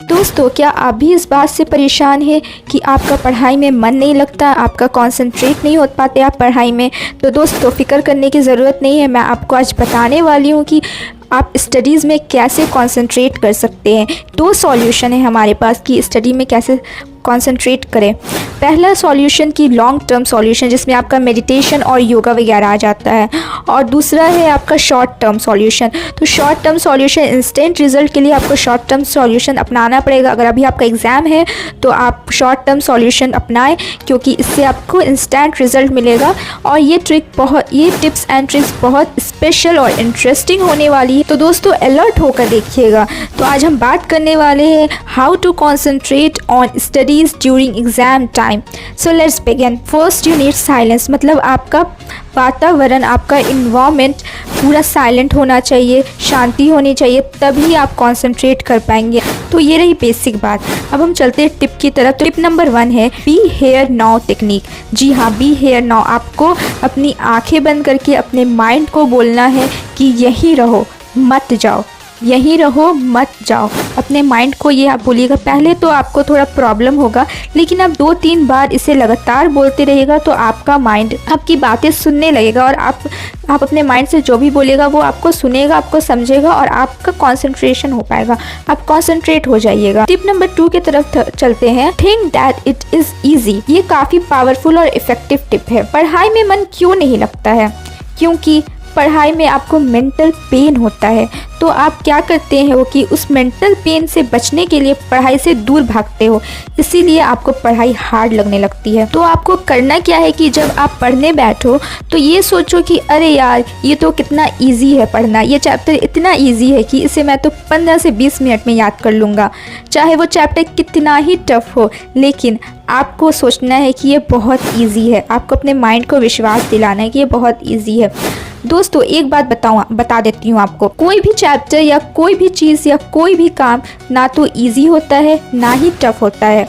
दोस्तों, क्या आप भी इस बात से परेशान हैं कि आपका पढ़ाई में मन नहीं लगता, आपका कंसंट्रेट नहीं हो पाते आप पढ़ाई में? तो दोस्तों, फ़िक्र करने की ज़रूरत नहीं है। मैं आपको आज बताने वाली हूँ कि आप स्टडीज़ में कैसे कंसंट्रेट कर सकते हैं। 2 सॉल्यूशन है हमारे पास कि स्टडी में कैसे कंसंट्रेट करें। पहला सॉल्यूशन की लॉन्ग टर्म सॉल्यूशन, जिसमें आपका मेडिटेशन और योगा वगैरह आ जाता है, और दूसरा है आपका शॉर्ट टर्म सॉल्यूशन। तो short term solution, instant result के लिए आपको शॉर्ट टर्म सॉल्यूशन अपनाना पड़ेगा। अगर अभी आपका एग्ज़ाम है तो आप शॉर्ट टर्म सॉल्यूशन अपनाएं, क्योंकि इससे आपको इंस्टेंट रिजल्ट मिलेगा। और ये टिप्स एंड ट्रिक्स बहुत स्पेशल और इंटरेस्टिंग होने वाली है, तो दोस्तों अलर्ट होकर देखिएगा। तो आज हम बात करने वाले हैं how to concentrate on studies during exam time. So let's begin. First you need silence, मतलब आपका वातावरण, आपका इन्वायरमेंट पूरा साइलेंट होना चाहिए, शांति होनी चाहिए, तभी आप कंसंट्रेट कर पाएंगे। तो ये रही बेसिक बात। अब हम चलते हैं टिप की तरफ। तो टिप नंबर 1 है बी हेयर नाउ टेक्निक। जी हाँ, बी हेयर नाउ। आपको अपनी आंखें बंद करके अपने माइंड को बोलना है कि यहीं रहो, मत जाओ, यहीं रहो, मत जाओ। अपने माइंड को ये आप बोलिएगा। पहले तो आपको थोड़ा प्रॉब्लम होगा, लेकिन आप 2-3 बार इसे लगातार बोलते रहिएगा तो आपका माइंड आपकी बातें सुनने लगेगा, और आप अपने माइंड से जो भी बोलेगा वो आपको सुनेगा, आपको समझेगा, और आपका कंसंट्रेशन हो पाएगा, आप कंसंट्रेट हो जाइएगा। टिप नंबर 2 की तरफ चलते हैं। Think that it is easy. ये काफ़ी पावरफुल और इफ़ेक्टिव टिप है। पढ़ाई में मन क्यों नहीं लगता है? क्योंकि पढ़ाई में आपको मेंटल पेन होता है। तो आप क्या करते हैं कि उस मेंटल पेन से बचने के लिए पढ़ाई से दूर भागते हो, इसीलिए आपको पढ़ाई हार्ड लगने लगती है। तो आपको करना क्या है कि जब आप पढ़ने बैठो तो ये सोचो कि अरे यार, ये तो कितना इजी है पढ़ना, ये चैप्टर इतना इजी है कि इसे मैं तो 15 से 20 मिनट में याद कर लूँगा। चाहे वो चैप्टर कितना ही टफ हो, लेकिन आपको सोचना है कि ये बहुत ईजी है। आपको अपने माइंड को विश्वास दिलाना है कि ये बहुत ईजी है। दोस्तों, एक बात बता देती हूँ आपको, कोई भी चैप्टर या कोई भी चीज़ या कोई भी काम ना तो इजी होता है ना ही टफ होता है।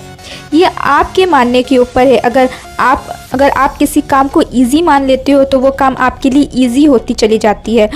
ये आपके मानने के ऊपर है। अगर आप किसी काम को इजी मान लेते हो तो वो काम आपके लिए इजी होती चली जाती है,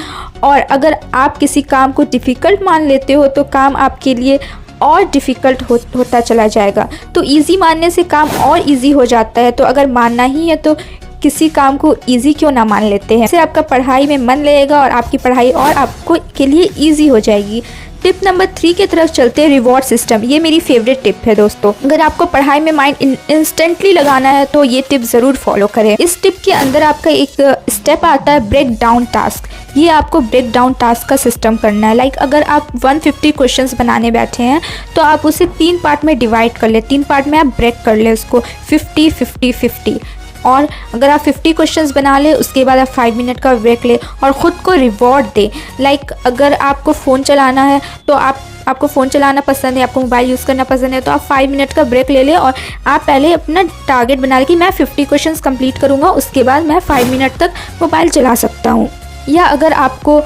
और अगर आप किसी काम को डिफ़िकल्ट मान लेते हो तो काम आपके लिए और डिफ़िकल्ट होता चला जाएगा। तो इजी मानने से काम और इजी हो जाता है। तो अगर मानना ही है तो किसी काम को इजी क्यों ना मान लेते हैं। इससे आपका पढ़ाई में मन लगेगा और आपकी पढ़ाई और आपको के लिए इजी हो जाएगी। टिप नंबर 3 की तरफ चलते हैं, रिवॉर्ड सिस्टम। ये मेरी फेवरेट टिप है दोस्तों। अगर आपको पढ़ाई में माइंड इंस्टेंटली लगाना है तो ये टिप ज़रूर फॉलो करें। इस टिप के अंदर आपका एक स्टेप आता है ब्रेक डाउन टास्क। ये आपको ब्रेक डाउन टास्क का सिस्टम करना है। लाइक अगर आप 150 क्वेश्चंस बनाने बैठे हैं तो आप उसे 3 पार्ट में डिवाइड कर ले, 3 पार्ट में आप ब्रेक कर ले उसको, 50-50-50। और अगर आप 50 क्वेश्चंस बना ले, उसके बाद आप 5 मिनट का ब्रेक ले और ख़ुद को रिवॉर्ड दे। लाइक अगर आपको फ़ोन चलाना है तो आपको फ़ोन चलाना पसंद है, आपको मोबाइल यूज़ करना पसंद है, तो आप 5 मिनट का ब्रेक ले लें और आप पहले अपना टारगेट बना लें कि मैं 50 क्वेश्चंस कंप्लीट करूँगा, उसके बाद मैं 5 मिनट तक मोबाइल चला सकता हूँ। या अगर आपको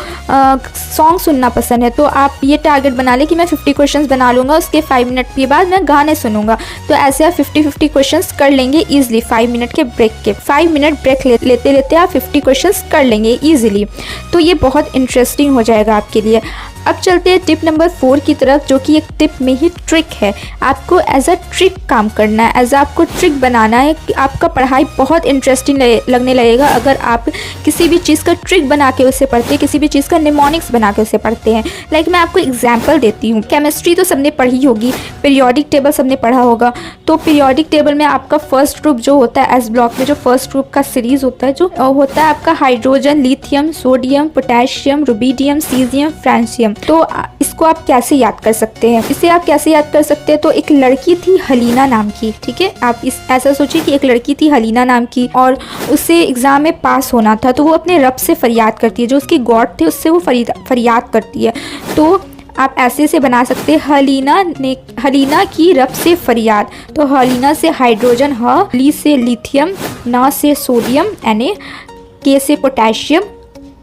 सॉन्ग सुनना पसंद है तो आप ये टारगेट बना लें कि मैं 50 क्वेश्चंस बना लूँगा, उसके 5 मिनट के बाद मैं गाने सुनूंगा। तो ऐसे आप 50-50 क्वेश्चंस कर लेंगे ईजिली 5 मिनट के ब्रेक के। 5 मिनट ब्रेक लेते लेते आप 50 क्वेश्चंस कर लेंगे ईजिली। तो ये बहुत इंटरेस्टिंग हो जाएगा आपके लिए। अब चलते हैं टिप नंबर 4 की तरफ, जो कि एक टिप में ही ट्रिक है। आपको एज अ ट्रिक काम करना है, एज आपको ट्रिक बनाना है कि आपका पढ़ाई बहुत इंटरेस्टिंग लगने लगेगा अगर आप किसी भी चीज़ का ट्रिक बना के उसे पढ़ते हैं, किसी भी चीज़ का निमोनिक्स बना के उसे पढ़ते हैं। लाइक मैं आपको एग्जाम्पल देती हूँ। केमिस्ट्री तो सबने पढ़ी होगी, पीरियोडिक टेबल सबने पढ़ा होगा। तो पीरियोडिक टेबल में आपका फर्स्ट ग्रुप जो होता है, एस ब्लॉक में जो फर्स्ट ग्रुप का सीरीज़ होता है, जो होता है आपका hydrogen, lithium, sodium, potassium, rubidium, caesium, francium. तो इसको आप कैसे याद कर सकते हैं? इसे आप कैसे याद कर सकते हैं? तो एक लड़की थी हलीना नाम की, ठीक है। आप ऐसा सोचिए कि एक लड़की थी हलीना नाम की और उसे एग्ज़ाम में पास होना था, तो वो अपने रब से फरियाद करती है, जो उसकी गॉड थे उससे वो फरियाद करती है। तो आप ऐसे से बना सकते हैं, हलीना की रब से फरियाद। तो हलीना से हाइड्रोजन, ली से लिथियम, ना से सोडियम, Na, के से पोटेशियम,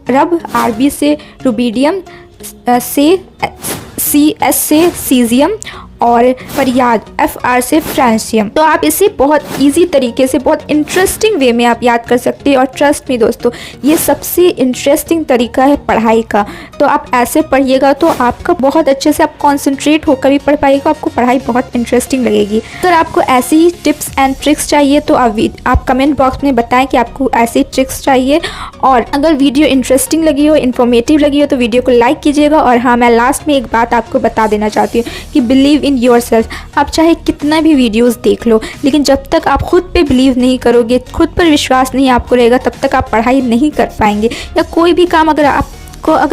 रब, Rb से रुबिडियम, से सी, एस से सीजियम, और फरियाद FR से फ्रेंसियम। तो आप इसे बहुत ईजी तरीके से, बहुत इंटरेस्टिंग वे में आप याद कर सकते हैं। और ट्रस्ट मी दोस्तों, ये सबसे इंटरेस्टिंग तरीका है पढ़ाई का। तो आप ऐसे पढ़िएगा तो आपका बहुत अच्छे से आप कॉन्सेंट्रेट होकर भी पढ़ पाइएगा, आपको पढ़ाई बहुत इंटरेस्टिंग लगेगी। अगर आपको ऐसी ही टिप्स एंड ट्रिक्स चाहिए तो आप कमेंट बॉक्स में बताएं कि आपको ऐसी ट्रिक्स चाहिए। और अगर वीडियो इंटरेस्टिंग लगी हो, इन्फॉर्मेटिव लगी हो तो वीडियो को लाइक कीजिएगा। और हाँ, मैं लास्ट में एक बात आपको बता देना चाहती हूँ कि बिलीव इन योरसेल्फ। आप चाहे कितना भी वीडियोस देख लो, लेकिन जब तक आप खुद पे बिलीव नहीं करोगे, खुद पर विश्वास नहीं आपको रहेगा, तब तक आप पढ़ाई नहीं कर पाएंगे। या कोई भी काम अगर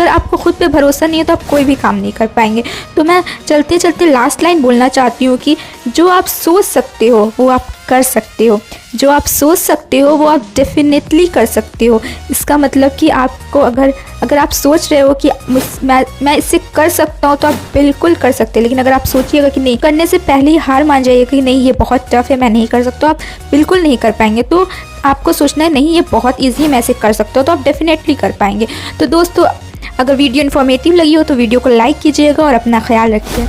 आपको खुद पे भरोसा नहीं है तो आप कोई भी काम नहीं कर पाएंगे। तो मैं चलते चलते लास्ट लाइन बोलना चाहती हूँ कि जो आप सोच सकते हो वो आप कर सकते हो। जो आप सोच सकते हो वो आप डेफिनेटली कर सकते हो। इसका मतलब कि आपको अगर आप सोच रहे हो कि मैं इसे कर सकता हूँ तो आप बिल्कुल कर सकते हैं। लेकिन अगर आप सोचिएगा कि नहीं, करने से पहले ही हार मान जाइएगा कि नहीं ये बहुत टफ है, मैं नहीं कर सकता, आप बिल्कुल नहीं कर पाएंगे। तो आपको सोचना है नहीं ये बहुत ईजी है, मैं इसे कर सकता हूँ, तो आप डेफिनेटली कर पाएंगे। तो दोस्तों, अगर वीडियो इन्फॉर्मेटिव लगी हो तो वीडियो को लाइक कीजिएगा और अपना ख्याल रखिए।